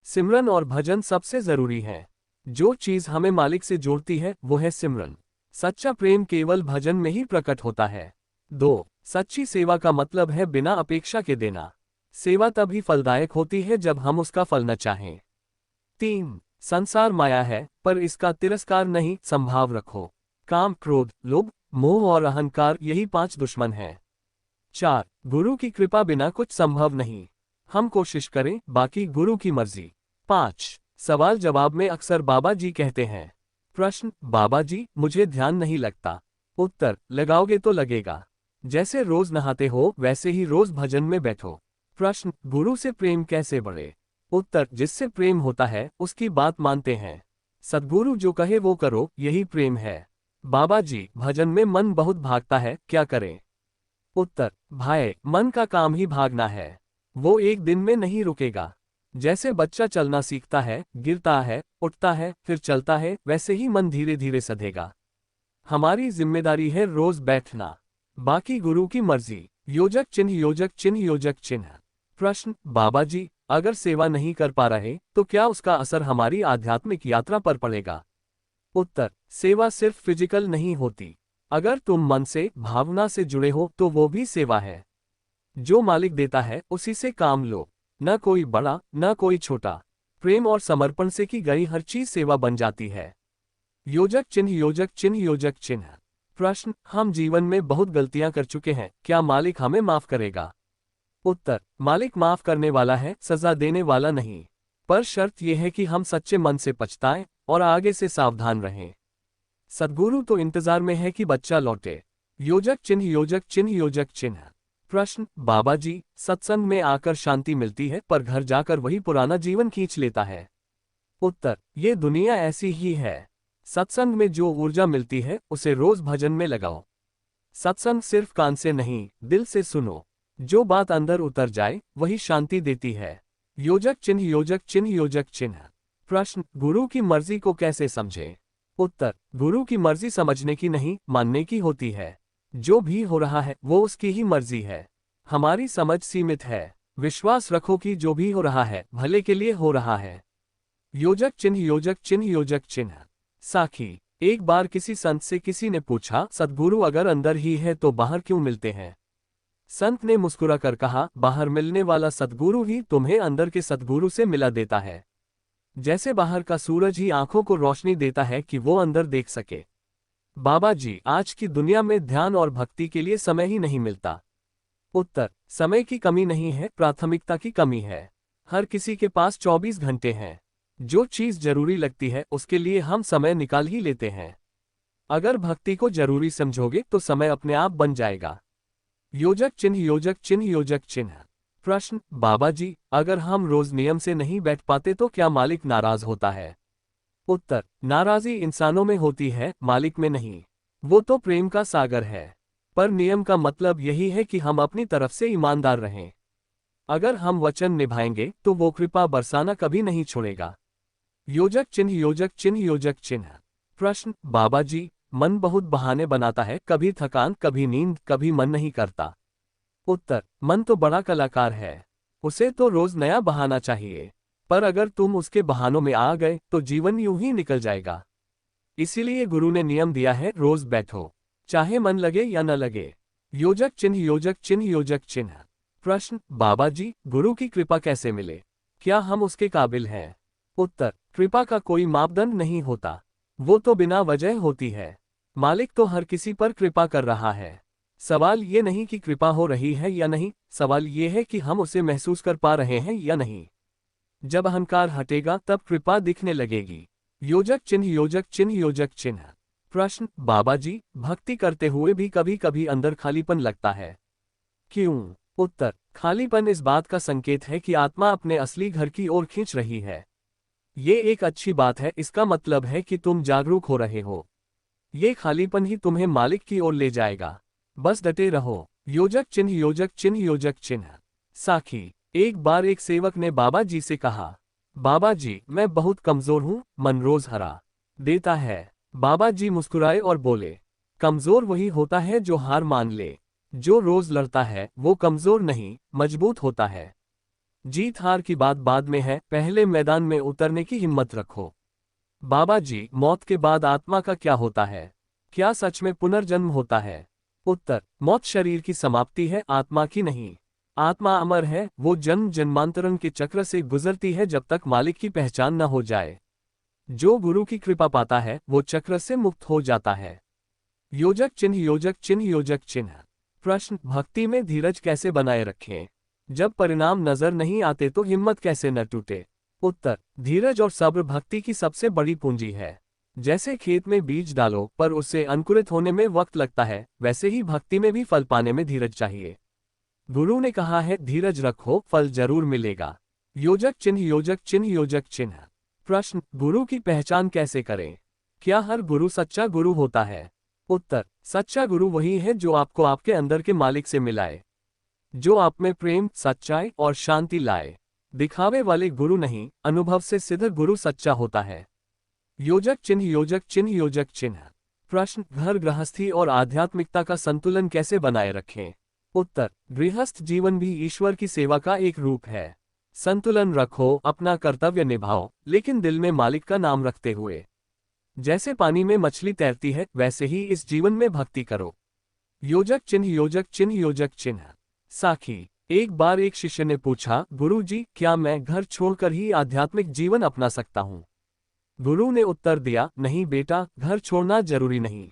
सिमरन और भजन सबसे जरूरी है। जो चीज हमें मालिक से जोड़ती है वो है सिमरन। सच्चा प्रेम केवल भजन में ही प्रकट होता है। 2. सच्ची सेवा का मतलब है बिना अपेक्षा के देना। सेवा तभी फलदायक होती है जब हम उसका फल न चाहें। 3. संसार माया है पर इसका तिरस्कार नहीं, संभाव रखो। काम, क्रोध, लोभ, मोह और अहंकार यही 5 दुश्मन हैं। 4. गुरु की कृपा बिना कुछ संभव नहीं। हम कोशिश करें, बाकी गुरु की मर्जी। 5. सवाल जवाब में अक्सर बाबा जी कहते हैं। प्रश्न: बाबा जी मुझे ध्यान नहीं लगता। उत्तर: लगाओगे तो लगेगा। जैसे रोज नहाते हो वैसे ही रोज भजन में बैठो। प्रश्न: गुरु से प्रेम कैसे बढ़े? उत्तर: जिससे प्रेम होता है उसकी बात मानते हैं। सद्गुरु जो कहे वो करो, यही प्रेम है। बाबा जी भजन में मन बहुत भागता है, क्या करें? उत्तर: भाई मन का काम ही भागना है। वो एक दिन में नहीं रुकेगा। जैसे बच्चा चलना सीखता है, गिरता है, उठता है, फिर चलता है, वैसे ही मन धीरे धीरे सधेगा। हमारी जिम्मेदारी है रोज बैठना, बाकी गुरु की मर्जी। योजक चिन्ह, योजक चिन्ह, योजक चिन्ह। प्रश्न: बाबा जी अगर सेवा नहीं कर पा रहे तो क्या उसका असर हमारी आध्यात्मिक यात्रा पर पड़ेगा? उत्तर: सेवा सिर्फ फिजिकल नहीं होती। अगर तुम मन से, भावना से जुड़े हो तो वो भी सेवा है। जो मालिक देता है उसी से काम लो। न कोई बड़ा न कोई छोटा। प्रेम और समर्पण से की गई हर चीज सेवा बन जाती है। योजक चिन्ह, योजक चिन्ह, योजक चिन्ह। प्रश्न: हम जीवन में बहुत गलतियां कर चुके हैं, क्या मालिक हमें माफ करेगा? उत्तर: मालिक माफ करने वाला है, सजा देने वाला नहीं। पर शर्त यह है कि हम सच्चे मन से पछताएं और आगे से सावधान रहें। सद्गुरु तो इंतजार में है कि बच्चा लौटे। योजक चिन्ह, योजक चिन्ह, योजक चिन्ह। प्रश्न: बाबा जी सत्संग में आकर शांति मिलती है पर घर जाकर वही पुराना जीवन खींच लेता है। उत्तर: ये दुनिया ऐसी ही है। सत्संग में जो ऊर्जा मिलती है उसे रोज भजन में लगाओ। सत्संग सिर्फ कान से नहीं, दिल से सुनो। जो बात अंदर उतर जाए वही शांति देती है। योजक चिन्ह, योजक चिन्ह, योजक चिन्ह। प्रश्न: गुरु की मर्जी को कैसे समझे? उत्तर: गुरु की मर्जी समझने की नहीं, मानने की होती है। जो भी हो रहा है वो उसकी ही मर्जी है। हमारी समझ सीमित है। विश्वास रखो कि जो भी हो रहा है भले के लिए हो रहा है। योजक चिन्ह, योजक चिन्ह, योजक चिन्ह। साखी: एक बार किसी संत से किसी ने पूछा, सद्गुरु अगर अंदर ही है तो बाहर क्यों मिलते हैं? संत ने मुस्कुराकर कहा, बाहर मिलने वाला सद्गुरु ही तुम्हें अंदर के सद्गुरु से मिला देता है। जैसे बाहर का सूरज ही आंखों को रोशनी देता है कि वो अंदर देख सके। बाबा जी आज की दुनिया में ध्यान और भक्ति के लिए समय ही नहीं मिलता। उत्तर: समय की कमी नहीं है, प्राथमिकता की कमी है। हर किसी के पास 24 घंटे हैं। जो चीज जरूरी लगती है उसके लिए हम समय निकाल ही लेते हैं। अगर भक्ति को जरूरी समझोगे तो समय अपने आप बन जाएगा। योजक चिन्ह, योजक चिन्ह, योजक चिन्ह। प्रश्न: बाबा जी अगर हम रोज नियम से नहीं बैठ पाते तो क्या मालिक नाराज होता है? उत्तर: नाराजी इंसानों में होती है, मालिक में नहीं। वो तो प्रेम का सागर है। पर नियम का मतलब यही है कि हम अपनी तरफ से ईमानदार रहें। अगर हम वचन निभाएंगे तो वो कृपा बरसाना कभी नहीं छोड़ेगा। योजक चिन्ह, योजक चिन्ह, योजक चिन्ह। प्रश्न: बाबा जी मन बहुत बहाने बनाता है, कभी थकान, कभी नींद, कभी मन नहीं करता। उत्तर: मन तो बड़ा कलाकार है, उसे तो रोज नया बहाना चाहिए। पर अगर तुम उसके बहानों में आ गए तो जीवन यूं ही निकल जाएगा। इसीलिए गुरु ने नियम दिया है, रोज बैठो, चाहे मन लगे या न लगे। योजक चिन्ह, योजक चिन्ह, योजक चिन्ह। प्रश्न: बाबा जी गुरु की कृपा कैसे मिले, क्या हम उसके काबिल हैं? उत्तर: कृपा का कोई मापदंड नहीं होता, वो तो बिना वजह होती है। मालिक तो हर किसी पर कृपा कर रहा है। सवाल ये नहीं कि कृपा हो रही है या नहीं, सवाल ये है कि हम उसे महसूस कर पा रहे हैं या नहीं। जब अहंकार हटेगा तब कृपा दिखने लगेगी। योजक चिन्ह, योजक चिन्ह, योजक चिन्ह। प्रश्न: बाबा जी भक्ति करते हुए भी कभी कभी अंदर खालीपन लगता है, क्यों? उत्तर: खालीपन इस बात का संकेत है कि आत्मा अपने असली घर की ओर खींच रही है। ये एक अच्छी बात है, इसका मतलब है कि तुम जागरूक हो रहे हो। ये खालीपन ही तुम्हें मालिक की ओर ले जाएगा, बस डटे रहो। योजक चिन्ह, योजक चिन्ह, योजक चिन्ह। साखी: एक बार एक सेवक ने बाबा जी से कहा, बाबा जी मैं बहुत कमजोर हूँ, मन रोज हरा देता है। बाबा जी मुस्कुराए और बोले, कमजोर वही होता है जो हार मान ले। जो रोज लड़ता है वो कमजोर नहीं, मजबूत होता है। जीत हार की बात बाद में है, पहले मैदान में उतरने की हिम्मत रखो। बाबा जी, मौत के बाद आत्मा का क्या होता है? क्या सच में पुनर्जन्म होता है? उत्तर, मौत शरीर की समाप्ति है, आत्मा की नहीं। आत्मा अमर है, वो जन्म जन्मांतरण के चक्र से गुजरती है जब तक मालिक की पहचान न हो जाए। जो गुरु की कृपा पाता है वो चक्र से मुक्त हो जाता है। योजक चिन्ह योजक चिन्ह योजक चिन्ह। प्रश्न, भक्ति में धीरज कैसे बनाए रखें? जब परिणाम नजर नहीं आते तो हिम्मत कैसे न टूटे? उत्तर, धीरज और सब्र भक्ति की सबसे बड़ी पूंजी है। जैसे खेत में बीज डालो पर उससे अंकुरित होने में वक्त लगता है, वैसे ही भक्ति में भी फल पाने में धीरज चाहिए। गुरु ने कहा है, धीरज रखो, फल जरूर मिलेगा। योजक चिन्ह योजक चिन्ह योजक चिन्ह। प्रश्न, गुरु की पहचान कैसे करें? क्या हर गुरु सच्चा गुरु होता है? उत्तर, सच्चा गुरु वही है जो आपको आपके अंदर के मालिक से मिलाए, जो आप में प्रेम, सच्चाई और शांति लाए। दिखावे वाले गुरु नहीं, अनुभव से सिद्ध गुरु सच्चा होता है। योजक चिन्ह योजक चिन्ह योजक चिन्ह। प्रश्न, घर गृहस्थी और आध्यात्मिकता का संतुलन कैसे बनाए रखें? उत्तर, गृहस्थ जीवन भी ईश्वर की सेवा का एक रूप है। संतुलन रखो, अपना कर्तव्य निभाओ, लेकिन दिल में मालिक का नाम रखते हुए। जैसे पानी में मछली तैरती है, वैसे ही इस जीवन में भक्ति करो। योजक चिन्ह योजक चिन्ह योजक चिन्ह। साखी, एक बार एक शिष्य ने पूछा, गुरुजी, क्या मैं घर छोड़कर ही आध्यात्मिक जीवन अपना सकता हूँ? गुरु ने उत्तर दिया, नहीं बेटा, घर छोड़ना जरूरी नहीं।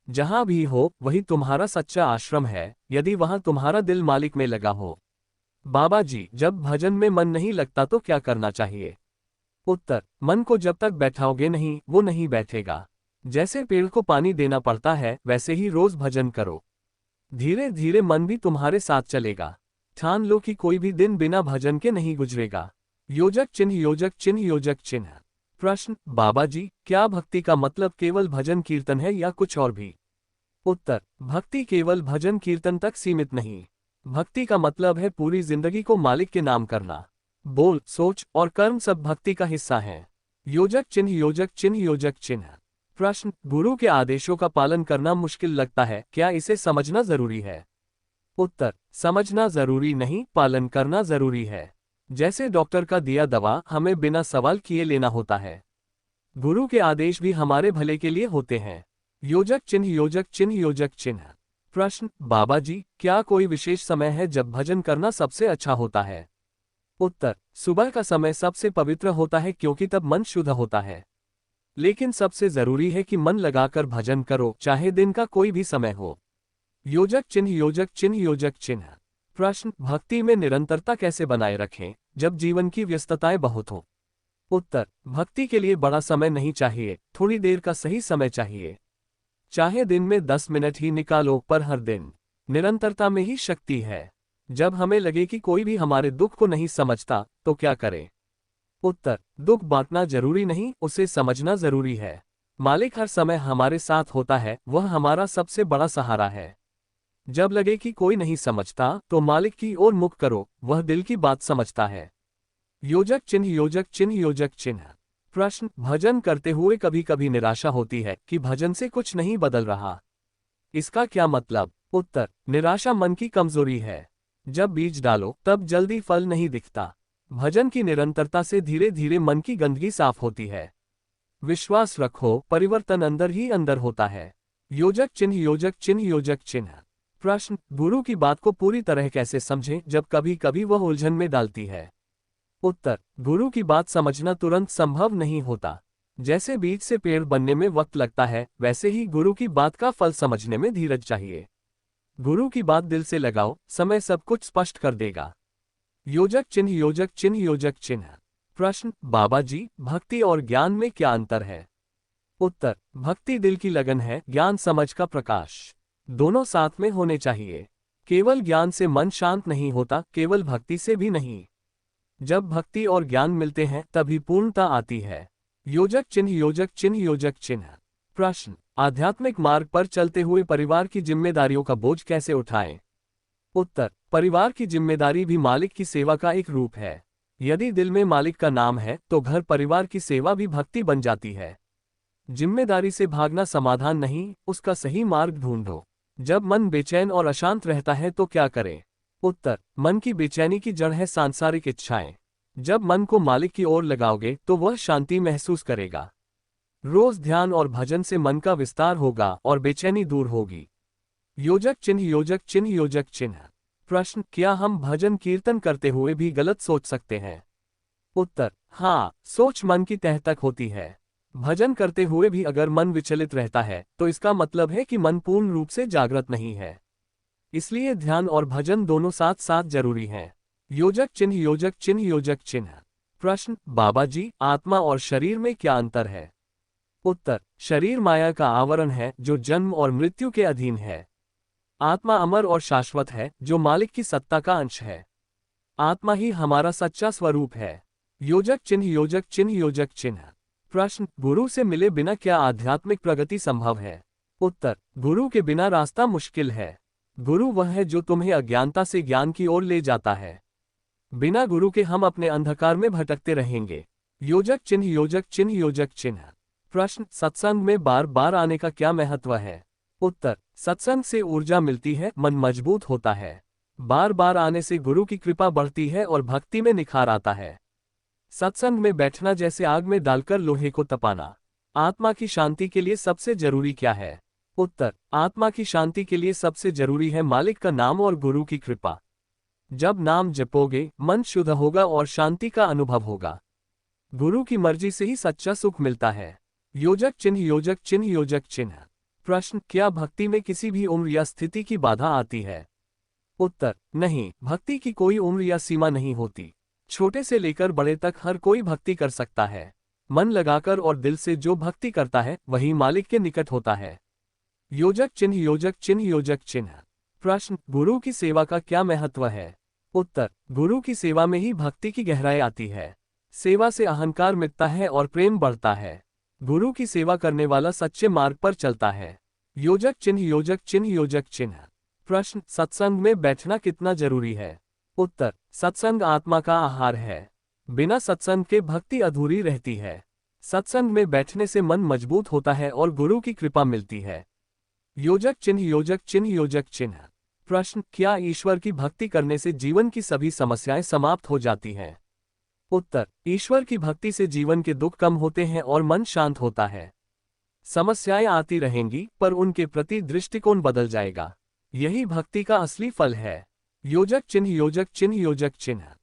जहां भी हो वही तुम्हारा सच्चा आश्रम है, यदि वहां तुम्हारा दिल मालिक में लगा हो। बाबा जी, जब भजन में मन नहीं लगता तो क्या करना चाहिए? उत्तर, मन को जब तक बैठाओगे नहीं, वो नहीं बैठेगा। जैसे पेड़ को पानी देना पड़ता है, वैसे ही रोज भजन करो। धीरे धीरे मन भी तुम्हारे साथ चलेगा। ठान लो कि कोई भी दिन बिना भजन के नहीं गुजरेगा। योजक चिन्ह योजक चिन्ह योजक चिन्ह। प्रश्न, बाबा जी, क्या भक्ति का मतलब केवल भजन कीर्तन है या कुछ और भी? उत्तर, भक्ति केवल भजन कीर्तन तक सीमित नहीं। भक्ति का मतलब है पूरी जिंदगी को मालिक के नाम करना। बोल, सोच और कर्म सब भक्ति का हिस्सा हैं। योजक चिन्ह योजक चिन्ह योजक चिन्ह। प्रश्न, गुरु के आदेशों का पालन करना मुश्किल लगता है, क्या इसे समझना जरूरी है? उत्तर, समझना जरूरी नहीं, पालन करना जरूरी है। जैसे डॉक्टर का दिया दवा हमें बिना सवाल किए लेना होता है, गुरु के आदेश भी हमारे भले के लिए होते हैं। योजक चिन्ह योजक चिन्ह योजक चिन्ह। प्रश्न, बाबा जी, क्या कोई विशेष समय है जब भजन करना सबसे अच्छा होता है? उत्तर, सुबह का समय सबसे पवित्र होता है क्योंकि तब मन शुद्ध होता है। लेकिन सबसे जरूरी है कि मन लगाकर भजन करो, चाहे दिन का कोई भी समय हो। योजक चिन्ह योजक चिन्ह योजक चिन्ह। प्रश्न, भक्ति में निरंतरता कैसे बनाए रखें जब जीवन की व्यस्तताएं बहुत हो? उत्तर, भक्ति के लिए बड़ा समय नहीं चाहिए, थोड़ी देर का सही समय चाहिए। चाहे दिन में 10 मिनट ही निकालो, पर हर दिन। निरंतरता में ही शक्ति है। जब हमें लगे कि कोई भी हमारे दुख को नहीं समझता, तो क्या करें? उत्तर, दुख बांटना जरूरी नहीं, उसे समझना जरूरी है। मालिक हर समय हमारे साथ होता है, वह हमारा सबसे बड़ा सहारा है। जब लगे कि कोई नहीं समझता, तो मालिक की ओर मुख करो, वह दिल की बात समझता है। योजक चिन्ह योजक चिन्ह योजक चिन्ह। प्रश्न, भजन करते हुए कभी कभी निराशा होती है कि भजन से कुछ नहीं बदल रहा, इसका क्या मतलब? उत्तर, निराशा मन की कमजोरी है। जब बीज डालो तब जल्दी फल नहीं दिखता। भजन की निरंतरता से धीरे धीरे मन की गंदगी साफ होती है। विश्वास रखो, परिवर्तन अंदर ही अंदर होता है। योजक चिन्ह योजक चिन्ह योजक चिन्ह। प्रश्न, गुरु की बात को पूरी तरह कैसे समझें जब कभी कभी वह उलझन में डालती है? उत्तर, गुरु की बात समझना तुरंत संभव नहीं होता। जैसे बीज से पेड़ बनने में वक्त लगता है, वैसे ही गुरु की बात का फल समझने में धीरज चाहिए। गुरु की बात दिल से लगाओ, समय सब कुछ स्पष्ट कर देगा। योजक चिन्ह योजक चिन्ह योजक चिन्ह। प्रश्न, बाबा जी, भक्ति और ज्ञान में क्या अंतर है? उत्तर, भक्ति दिल की लगन है, ज्ञान समझ का प्रकाश। दोनों साथ में होने चाहिए। केवल ज्ञान से मन शांत नहीं होता, केवल भक्ति से भी नहीं। जब भक्ति और ज्ञान मिलते हैं तभी पूर्णता आती है। योजक चिन्ह योजक चिन्ह योजक चिन्ह। प्रश्न, आध्यात्मिक मार्ग पर चलते हुए परिवार की जिम्मेदारियों का बोझ कैसे उठाएं? उत्तर, परिवार की जिम्मेदारी भी मालिक की सेवा का एक रूप है। यदि दिल में मालिक का नाम है तो घर परिवार की सेवा भी भक्ति बन जाती है। जिम्मेदारी से भागना समाधान नहीं, उसका सही मार्ग ढूंढो। जब मन बेचैन और अशांत रहता है तो क्या करें? उत्तर, मन की बेचैनी की जड़ है सांसारिक इच्छाएं। जब मन को मालिक की ओर लगाओगे तो वह शांति महसूस करेगा। रोज ध्यान और भजन से मन का विस्तार होगा और बेचैनी दूर होगी। योजक चिन्ह योजक चिन्ह योजक चिन्ह। प्रश्न, क्या हम भजन कीर्तन करते हुए भी गलत सोच सकते हैं? उत्तर, हाँ, सोच मन की तह तक होती है। भजन करते हुए भी अगर मन विचलित रहता है तो इसका मतलब है कि मन पूर्ण रूप से जागृत नहीं है। इसलिए ध्यान और भजन दोनों साथ साथ जरूरी हैं। योजक चिन्ह योजक चिन्ह योजक चिन्ह। प्रश्न, बाबा जी, आत्मा और शरीर में क्या अंतर है? उत्तर, शरीर माया का आवरण है जो जन्म और मृत्यु के अधीन है। आत्मा अमर और शाश्वत है जो मालिक की सत्ता का अंश है। आत्मा ही हमारा सच्चा स्वरूप है। योजक चिन्ह योजक चिन्ह योजक चिन्ह। प्रश्न, गुरु से मिले बिना क्या आध्यात्मिक प्रगति संभव है? उत्तर, गुरु के बिना रास्ता मुश्किल है। गुरु वह है जो तुम्हें अज्ञानता से ज्ञान की ओर ले जाता है। बिना गुरु के हम अपने अंधकार में भटकते रहेंगे। योजक चिन्ह योजक चिन्ह योजक चिन्ह। प्रश्न, सत्संग में बार बार आने का क्या महत्व है? उत्तर, सत्संग से ऊर्जा मिलती है, मन मजबूत होता है। बार बार आने से गुरु की कृपा बढ़ती है और भक्ति में निखार आता है। सत्संग में बैठना जैसे आग में डालकर लोहे को तपाना। आत्मा की शांति के लिए सबसे जरूरी क्या है? उत्तर, आत्मा की शांति के लिए सबसे जरूरी है मालिक का नाम और गुरु की कृपा। जब नाम जपोगे मन शुद्ध होगा और शांति का अनुभव होगा। गुरु की मर्जी से ही सच्चा सुख मिलता है। योजक चिन्ह योजक चिन्ह योजक चिन्ह। प्रश्न, क्या भक्ति में किसी भी उम्र या स्थिति की बाधा आती है? उत्तर, नहीं, भक्ति की कोई उम्र या सीमा नहीं होती। छोटे से लेकर बड़े तक हर कोई भक्ति कर सकता है। मन लगाकर और दिल से जो भक्ति करता है वही मालिक के निकट होता है। योजक चिन्ह योजक चिन्ह योजक चिन्ह। प्रश्न, गुरु की सेवा का क्या महत्व है? उत्तर, गुरु की सेवा में ही भक्ति की गहराई आती है। सेवा से अहंकार मिटता है और प्रेम बढ़ता है। गुरु की सेवा करने वाला सच्चे मार्ग पर चलता है। योजक चिन्ह योजक चिन्ह योजक चिन्ह। प्रश्न, सत्संग में बैठना कितना जरूरी है? उत्तर, सत्संग आत्मा का आहार है। बिना सत्संग के भक्ति अधूरी रहती है। सत्संग में बैठने से मन मजबूत होता है और गुरु की कृपा मिलती है। योजक चिन्ह योजक चिन्ह योजक चिन्ह। प्रश्न, क्या ईश्वर की भक्ति करने से जीवन की सभी समस्याएं समाप्त हो जाती हैं? उत्तर, ईश्वर की भक्ति से जीवन के दुख कम होते हैं और मन शांत होता है। समस्याएं आती रहेंगी पर उनके प्रति दृष्टिकोण बदल जाएगा। यही भक्ति का असली फल है। योजक चिन्ह योजक चिन्ह योजक चिन्ह।